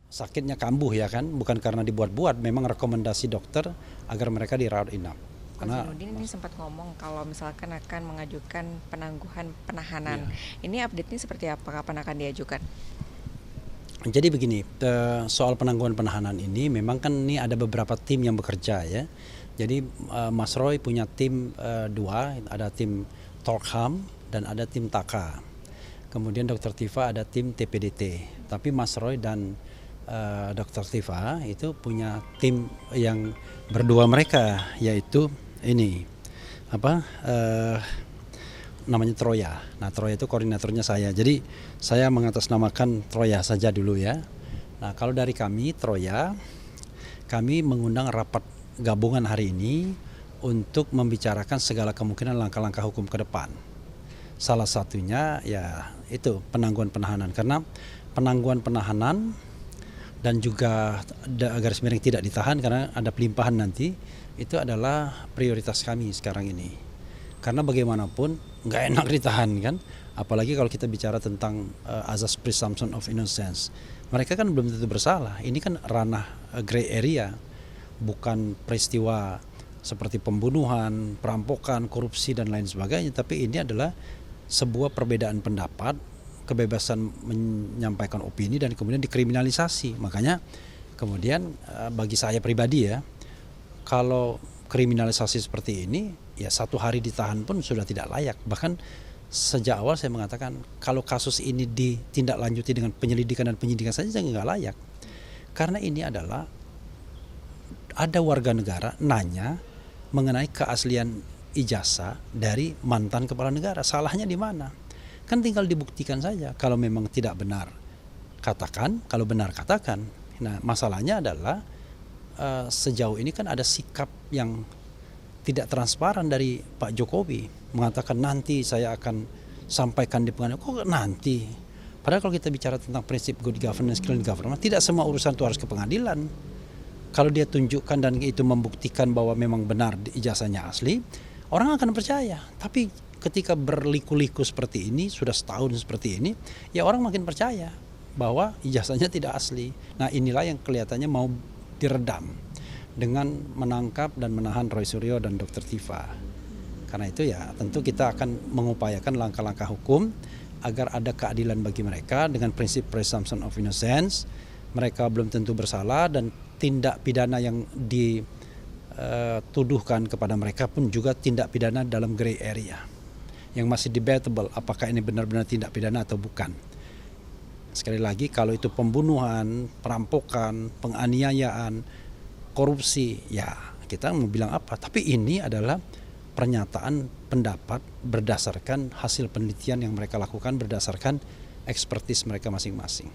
sakitnya kambuh ya kan, bukan karena dibuat-buat, memang rekomendasi dokter agar mereka dirawat inap. Pak Karena Zainuddin ini sempat ngomong kalau misalkan akan mengajukan penangguhan penahanan. ya. Ini update-nya seperti apa? Kapan akan diajukan? Jadi begini, soal penangguhan penahanan ini memang kan ini ada beberapa tim yang bekerja ya. Jadi Mas Roy punya tim dua, ada tim Torkham dan ada tim Taka. Kemudian Dr. Tifa ada tim TPDT. Tapi Mas Roy dan Dr. Tifa itu punya tim yang berdua mereka, yaitu ini apa namanya Troya. Nah, Troya itu koordinatornya saya. Jadi saya mengatasnamakan Troya saja dulu ya. Nah, kalau dari kami Troya, kami mengundang rapat gabungan hari ini untuk membicarakan segala kemungkinan langkah-langkah hukum ke depan. Salah satunya ya itu penangguhan penahanan, karena penangguhan penahanan dan juga garis miring tidak ditahan karena ada pelimpahan nanti, itu adalah prioritas kami sekarang ini. Karena bagaimanapun nggak enak ditahan kan, apalagi kalau kita bicara tentang azas presumption of innocence. Mereka kan belum tentu bersalah, ini kan ranah gray area, bukan peristiwa seperti pembunuhan, perampokan, korupsi dan lain sebagainya, tapi ini adalah sebuah perbedaan pendapat, kebebasan menyampaikan opini dan kemudian dikriminalisasi. Makanya kemudian bagi saya pribadi ya, kalau kriminalisasi seperti ini, ya 1 hari ditahan pun sudah tidak layak. Bahkan sejak awal saya mengatakan kalau kasus ini ditindaklanjuti dengan penyelidikan dan penyidikan saja nggak layak. Karena ini adalah ada warga negara nanya mengenai keaslian ijazah dari mantan kepala negara. Salahnya di mana? Kan tinggal dibuktikan saja. Kalau memang tidak benar, katakan. Kalau benar, katakan. Nah, masalahnya adalah sejauh ini kan ada sikap yang tidak transparan dari Pak Jokowi, mengatakan nanti saya akan sampaikan di pengadilan. Kok nanti? Padahal kalau kita bicara tentang prinsip good governance, clean government, tidak semua urusan itu harus ke pengadilan. Kalau dia tunjukkan dan itu membuktikan bahwa memang benar ijazahnya asli, orang akan percaya. Tapi ketika berliku-liku seperti ini, sudah setahun seperti ini, ya orang makin percaya bahwa ijazahnya tidak asli. Nah, inilah yang kelihatannya mau diredam dengan menangkap dan menahan Roy Suryo dan Dr. Tifa. Karena itu ya tentu kita akan mengupayakan langkah-langkah hukum agar ada keadilan bagi mereka dengan prinsip presumption of innocence. Mereka belum tentu bersalah dan tindak pidana yang dituduhkan kepada mereka pun juga tindak pidana dalam gray area yang masih debatable apakah ini benar-benar tindak pidana atau bukan. Sekali lagi, kalau itu pembunuhan, perampokan, penganiayaan, korupsi, ya kita mau bilang apa. Tapi ini adalah pernyataan pendapat berdasarkan hasil penelitian yang mereka lakukan, berdasarkan ekspertis mereka masing-masing.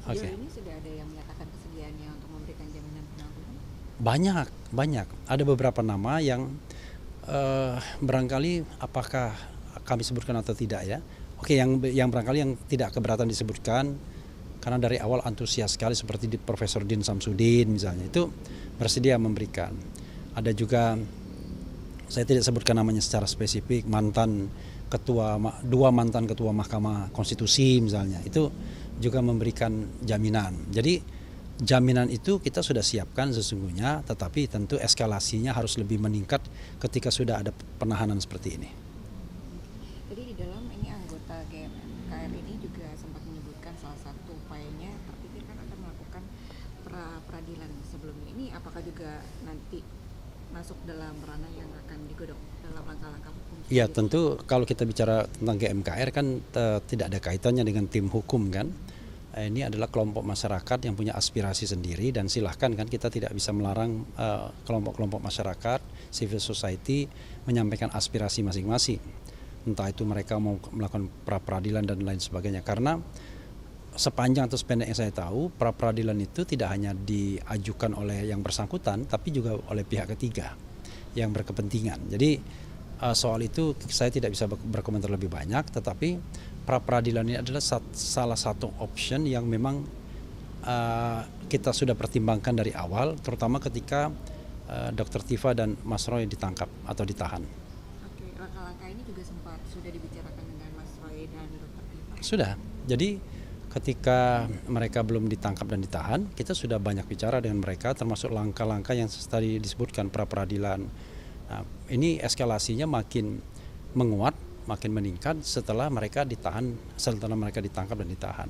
Sejauh ini sudah ada yang menyatakan kesediaannya untuk memberikan jaminan penangguhan? Banyak. Ada beberapa nama yang barangkali apakah kami sebutkan atau tidak ya. Oke, yang barangkali yang tidak keberatan disebutkan karena dari awal antusias sekali seperti di Profesor Din Samsudin misalnya, itu bersedia memberikan. Ada juga, saya tidak sebutkan namanya secara spesifik, dua mantan ketua Mahkamah Konstitusi misalnya, itu juga memberikan jaminan. Jadi jaminan itu kita sudah siapkan sesungguhnya, tetapi tentu eskalasinya harus lebih meningkat ketika sudah ada penahanan seperti ini. Jadi di dalam ini anggota GMKR ini juga sempat menyebutkan salah satu upayanya terpikirkan akan melakukan peradilan sebelumnya. Ini apakah juga nanti masuk dalam ranah yang akan digodok dalam langkah-langkah hukum? Ya tentu kalau kita bicara tentang GMKR kan tidak ada kaitannya dengan tim hukum kan. Ini adalah kelompok masyarakat yang punya aspirasi sendiri dan silahkan kan, kita tidak bisa melarang kelompok-kelompok masyarakat, civil society menyampaikan aspirasi masing-masing. Entah itu mereka mau melakukan pra-peradilan dan lain sebagainya. Karena sepanjang atau sependek yang saya tahu, pra-peradilan itu tidak hanya diajukan oleh yang bersangkutan, tapi juga oleh pihak ketiga yang berkepentingan. Jadi soal itu saya tidak bisa berkomentar lebih banyak, tetapi pra-peradilan ini adalah salah satu option yang memang kita sudah pertimbangkan dari awal, terutama ketika Dr. Tifa dan Mas Roy ditangkap atau ditahan. Oke, langkah-langkah ini juga sudah dibicarakan dengan Mas Roy dan Dr. Tifa? Sudah. Jadi ketika mereka belum ditangkap dan ditahan, kita sudah banyak bicara dengan mereka, termasuk langkah-langkah yang tadi disebutkan pra-peradilan. Nah, ini eskalasinya makin menguat, makin meningkat setelah mereka ditangkap dan ditahan.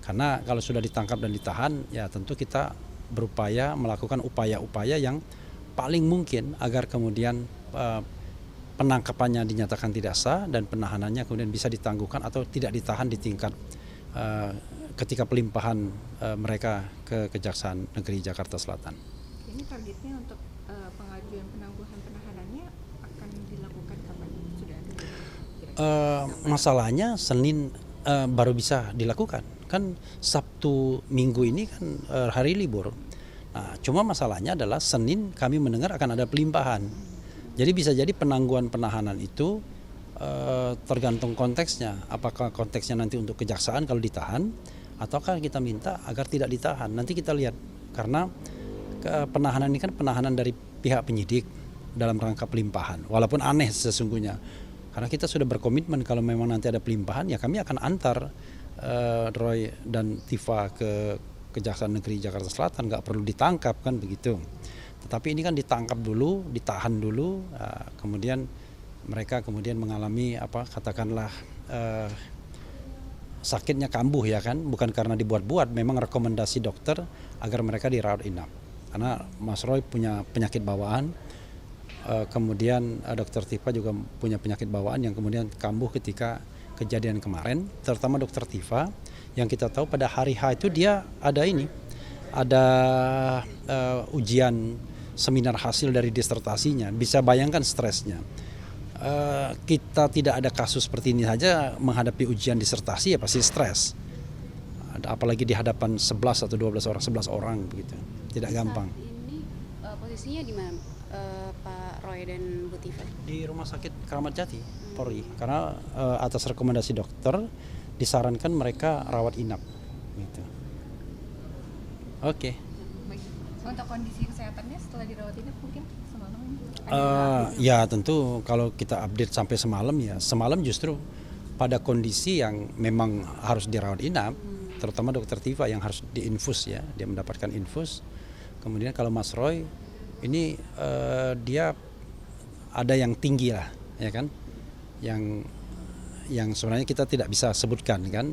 Karena kalau sudah ditangkap dan ditahan, ya tentu kita berupaya melakukan upaya-upaya yang paling mungkin agar kemudian penangkapannya dinyatakan tidak sah dan penahanannya kemudian bisa ditangguhkan atau tidak ditahan di tingkat ketika pelimpahan mereka ke Kejaksaan Negeri Jakarta Selatan. Ini targetnya untuk pengajuan penangguhan penahanannya akan dilakukan kapan? Sudah ada? Masalahnya Senin baru bisa dilakukan. Kan Sabtu Minggu ini kan hari libur. Nah, cuma masalahnya adalah Senin kami mendengar akan ada pelimpahan. Jadi bisa jadi penangguhan penahanan itu tergantung konteksnya. Apakah konteksnya nanti untuk kejaksaan kalau ditahan, ataukah kita minta agar tidak ditahan. Nanti kita lihat, karena penahanan ini kan penahanan dari pihak penyidik dalam rangka pelimpahan. Walaupun aneh sesungguhnya, karena kita sudah berkomitmen kalau memang nanti ada pelimpahan, ya kami akan antar Roy dan Tifa ke Kejaksaan Negeri Jakarta Selatan, nggak perlu ditangkap kan begitu. Tetapi ini kan ditangkap dulu, ditahan dulu, kemudian mereka kemudian mengalami katakanlah sakitnya kambuh ya kan, bukan karena dibuat-buat, memang rekomendasi dokter agar mereka dirawat inap. Karena Mas Roy punya penyakit bawaan, kemudian Dokter Tifa juga punya penyakit bawaan yang kemudian kambuh ketika kejadian kemarin, terutama Dokter Tifa yang kita tahu pada hari H itu dia ada ujian seminar hasil dari disertasinya. Bisa bayangkan stresnya. Kita tidak ada kasus seperti ini saja menghadapi ujian disertasi ya pasti stres. Apalagi di hadapan 11 atau 12 orang, 11 orang begitu. Tidak gampang. Ini posisinya di mana Pak Roy dan Bu Tifa? Di Rumah Sakit Kramat Jati, Polri. Karena atas rekomendasi dokter disarankan mereka rawat inap gitu. Oke. Baik. Untuk kondisi kesehatannya setelah dirawat inap mungkin semalam ya tentu kalau kita update sampai semalam, ya semalam justru pada kondisi yang memang harus dirawat inap, terutama Dokter Tifa yang harus diinfus ya, dia mendapatkan infus. Kemudian kalau Mas Roy ini dia ada yang tinggi lah ya kan, yang sebenarnya kita tidak bisa sebutkan kan.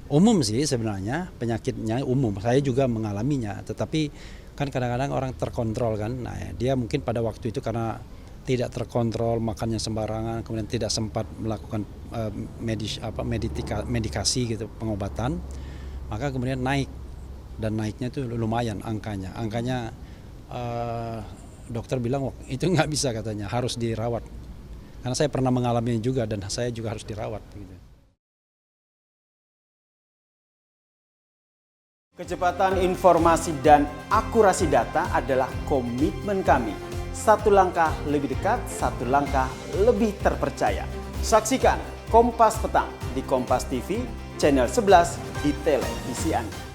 Umum sih sebenarnya penyakitnya umum, saya juga mengalaminya, tetapi kan kadang-kadang orang terkontrol kan. Nah dia mungkin pada waktu itu karena tidak terkontrol, makannya sembarangan, kemudian tidak sempat melakukan medikasi gitu, pengobatan, maka kemudian naik, dan naiknya itu lumayan angkanya dokter bilang itu nggak bisa katanya, harus dirawat, karena saya pernah mengalaminya juga dan saya juga harus dirawat gitu. Kecepatan informasi dan akurasi data adalah komitmen kami. Satu langkah lebih dekat, satu langkah lebih terpercaya. Saksikan Kompas Petang di Kompas TV, channel 11 di televisi Anda.